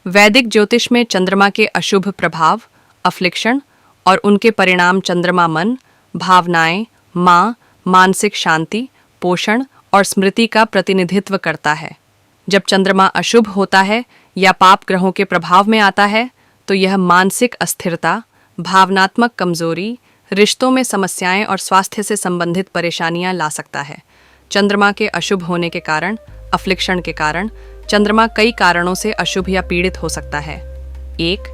वैदिक ज्योतिष में चंद्रमा के अशुभ प्रभाव, अफ्लिक्शन और उनके परिणाम चंद्रमा मन, भावनाएं, मानसिक शांति, पोषण और स्मृति का प्रतिनिधित्व करता है। जब चंद्रमा अशुभ होता है या पाप ग्रहों के प्रभाव में आता है तो यह मानसिक अस्थिरता, भावनात्मक कमजोरी, रिश्तों में समस्याएं और स्वास्थ्य से संबंधित परेशानियां ला सकता है। चंद्रमा के अशुभ होने के कारण, अफ्लिक्शन के कारण, चंद्रमा कई कारणों से अशुभ या पीड़ित हो सकता है। 1.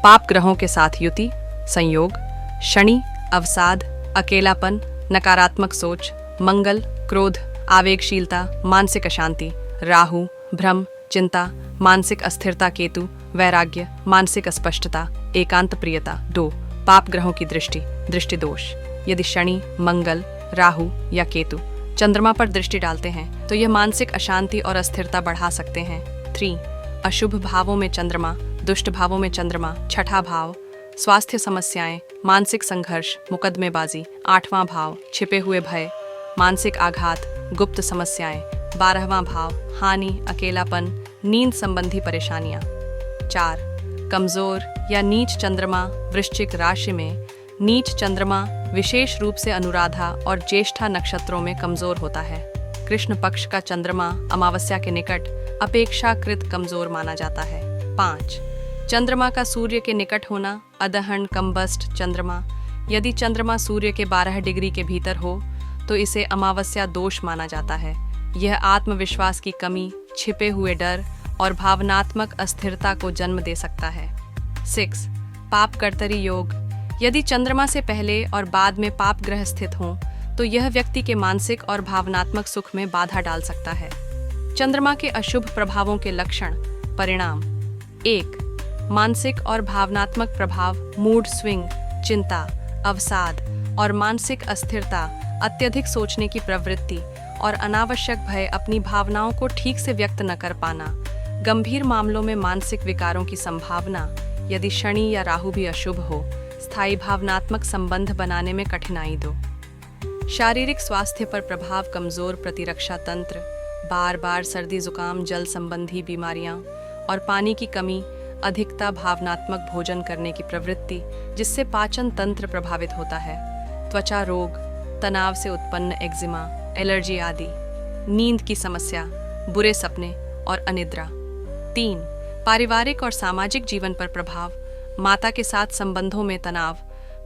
पाप ग्रहों के साथ युति, संयोग, शनि, अवसाद, अकेलापन, नकारात्मक सोच, मंगल, क्रोध, आवेगशीलता, मानसिक अशांति, राहु, भ्रम, चिंता, मानसिक अस्थिरता, केतु, वैराग्य, मानसिक अस्पष्टता, एकांत प्रियता। 2. पाप ग्रहों की दृष्टि दोष। यदि शनि, मंगल, राहु या केतु चंद्रमा पर दृष्टि डालते हैं तो यह मानसिक अशांति और अस्थिरता बढ़ा सकते हैं। 3. अशुभ भावों में चंद्रमा, दुष्ट भावों में चंद्रमा, छठा भाव, स्वास्थ्य समस्याएं, मानसिक संघर्ष, मुकदमेबाजी। 8वां भाव, छिपे हुए भय, मानसिक आघात, गुप्त समस्याएं। 12वां भाव, हानि, अकेलापन, नींद संबंधी परेशानियां। 4. कमजोर या नीच चंद्रमा वृश्चिक राशि में नीच चंद्रमा विशेष रूप से अनुराधा और ज्येष्ठा नक्षत्रों में कमजोर होता है। कृष्ण पक्ष का चंद्रमा अमावस्या के निकट अपेक्षाकृत कमजोर माना जाता है। 5. चंद्रमा का सूर्य के निकट होना, अदहन कम्बस्ट चंद्रमा। यदि चंद्रमा सूर्य के 12 डिग्री के भीतर हो तो इसे अमावस्या दोष माना जाता है। यह आत्मविश्वास की कमी, छिपे हुए डर और भावनात्मक अस्थिरता को जन्म दे सकता है। 6. पाप कर्तरी योग। यदि चंद्रमा से पहले और बाद में पाप ग्रह स्थित हों तो यह व्यक्ति के मानसिक और भावनात्मक सुख में बाधा डाल सकता है। चंद्रमा के अशुभ प्रभावों के लक्षण, परिणाम। 1. मानसिक और भावनात्मक प्रभाव, मूड स्विंग, चिंता, अवसाद और मानसिक अस्थिरता, अत्यधिक सोचने की प्रवृत्ति और अनावश्यक भय, अपनी भावनाओं को ठीक से व्यक्त न कर पाना। गंभीर मामलों में मानसिक विकारों की संभावना। यदि शनि या राहु भी अशुभ हो, स्थायी भावनात्मक संबंध बनाने में कठिनाई दो। शारीरिक स्वास्थ्य पर प्रभाव, कमजोर प्रतिरक्षा तंत्र, बार बार सर्दी जुकाम, जल संबंधी बीमारियां और पानी की कमी, अधिकता, भावनात्मक भोजन करने की प्रवृत्ति जिससे पाचन तंत्र प्रभावित होता है, त्वचा रोग, तनाव से उत्पन्न एक्जिमा, एलर्जी आदि, नींद की समस्या, बुरे सपने और अनिद्रा। 3. पारिवारिक और सामाजिक जीवन पर प्रभाव, माता के साथ संबंधों में तनाव,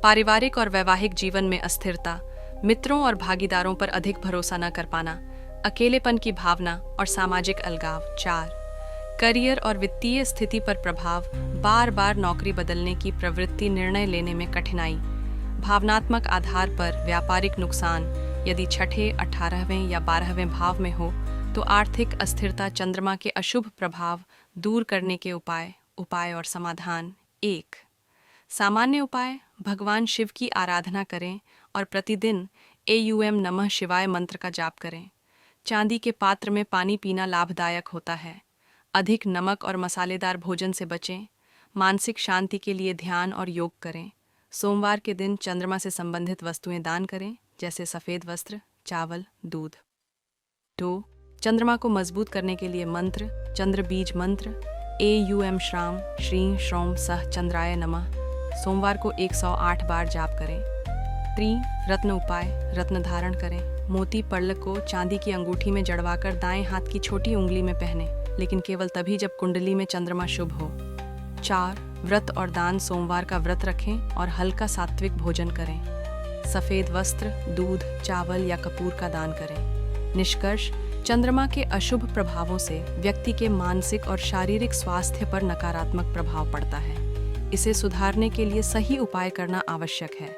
पारिवारिक और वैवाहिक जीवन में अस्थिरता, मित्रों और भागीदारों पर अधिक भरोसा न कर पाना, अकेलेपन की भावना और सामाजिक अलगाव। 4. करियर और वित्तीय स्थिति पर प्रभाव, बार बार नौकरी बदलने की प्रवृत्ति, निर्णय लेने में कठिनाई, भावनात्मक आधार पर व्यापारिक नुकसान। यदि छठे, 18वें या 12वें भाव में हो तो आर्थिक अस्थिरता। चंद्रमा के अशुभ प्रभाव दूर करने के उपाय और समाधान। 1. सामान्य उपाय, भगवान शिव की आराधना करें और प्रतिदिन AUM नमः शिवाय मंत्र का जाप करें। चांदी के पात्र में पानी पीना लाभदायक होता है। अधिक नमक और मसालेदार भोजन से बचें। मानसिक शांति के लिए ध्यान और योग करें। सोमवार के दिन चंद्रमा से संबंधित वस्तुएं दान करें, जैसे सफ़ेद वस्त्र, चावल, दूध। 2. चंद्रमा को मजबूत करने के लिए मंत्र, चंद्र बीज मंत्र, AUM श्राम श्रीं श्रोम सह चंद्राय नमः, सोमवार को 108 बार जाप करें। 3. रत्न उपाय, रत्न धारण करें। मोती पर्ल को चांदी की अंगूठी में जड़वाकर दाएं हाथ की छोटी उंगली में पहने, लेकिन केवल तभी जब कुंडली में चंद्रमा शुभ हो। 4. व्रत और दान, सोमवार का व्रत रखें और हल्का सात्विक भोजन करें। सफ़ेद वस्त्र, दूध, चावल या कपूर का दान करें। निष्कर्ष, चंद्रमा के अशुभ प्रभावों से व्यक्ति के मानसिक और शारीरिक स्वास्थ्य पर नकारात्मक प्रभाव पड़ता है। इसे सुधारने के लिए सही उपाय करना आवश्यक है।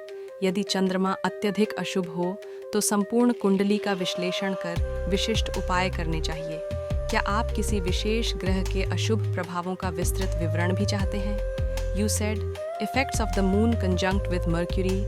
यदि चंद्रमा अत्यधिक अशुभ हो तो संपूर्ण कुंडली का विश्लेषण कर विशिष्ट उपाय करने चाहिए। क्या आप किसी विशेष ग्रह के अशुभ प्रभावों का विस्तृत विवरण भी चाहते हैं? You said, effects of the moon conjunct with Mercury,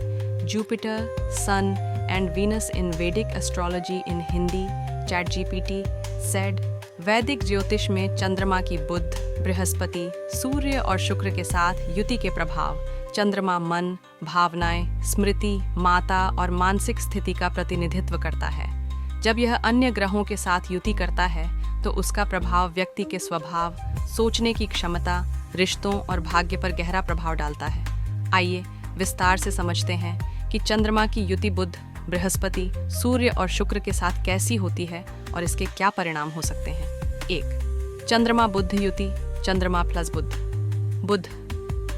Jupiter, Sun and Venus in Vedic astrology in Hindi. ChatGPT said, वैदिक ज्योतिष में चंद्रमा की बुध, बृहस्पति, सूर्य और शुक्र के साथ युति के प्रभाव। चंद्रमा मन, भावनाएं, स्मृति, माता और मानसिक स्थिति का प्रतिनिधित्व करता है। जब यह अन्य ग्रहों के साथ युति करता है तो उसका प्रभाव व्यक्ति के स्वभाव, सोचने की क्षमता, रिश्तों और भाग्य पर गहरा प्रभाव डालता है। आइए विस्तार से समझते हैं कि चंद्रमा की युति बुध, बृहस्पति, सूर्य और शुक्र के साथ कैसी होती है और इसके क्या परिणाम हो सकते हैं। 1. चंद्रमा बुध युति, चंद्रमा प्लस बुध। बुध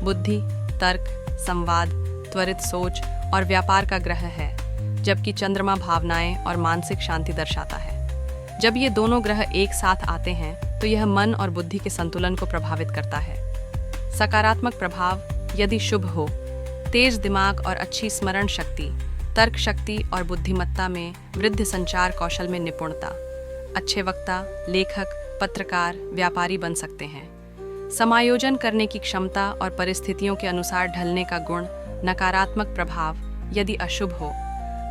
बुद्धि, तर्क, संवाद, त्वरित सोच और व्यापार का ग्रह है, जबकि चंद्रमा भावनाएं और मानसिक शांति दर्शाता है। जब ये दोनों ग्रह एक साथ आते हैं तो यह मन और बुद्धि के संतुलन को प्रभावित करता है। सकारात्मक प्रभाव यदि शुभ हो, तेज दिमाग और अच्छी स्मरण शक्ति, तर्क शक्ति और बुद्धिमत्ता में वृद्धि, संचार कौशल में निपुणता, अच्छे वक्ता, लेखक, पत्रकार, व्यापारी बन सकते हैं। समायोजन करने की क्षमता और परिस्थितियों के अनुसार ढलने का गुण। नकारात्मक प्रभाव यदि अशुभ हो,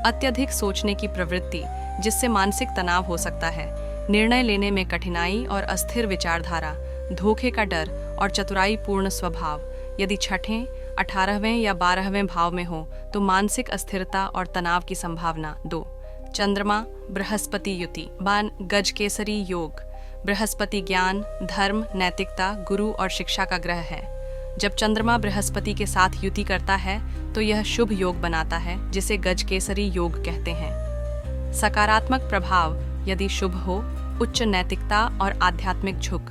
अत्यधिक सोचने की प्रवृत्ति जिससे मानसिक तनाव हो सकता है, निर्णय लेने में कठिनाई और अस्थिर विचारधारा, धोखे का डर और चतुराईपूर्ण स्वभाव यदि छठें, 18वें या 12वें भाव में हो तो मानसिक अस्थिरता और तनाव की संभावना। 2. चंद्रमा बृहस्पति युति, बान गजकेसरी योग। बृहस्पति ज्ञान, धर्म, नैतिकता, गुरु और शिक्षा का ग्रह है। जब चंद्रमा बृहस्पति के साथ युति करता है तो यह शुभ योग बनाता है, जिसे गजकेसरी योग कहते हैं। सकारात्मक प्रभाव यदि शुभ हो, उच्च नैतिकता और आध्यात्मिक झुक।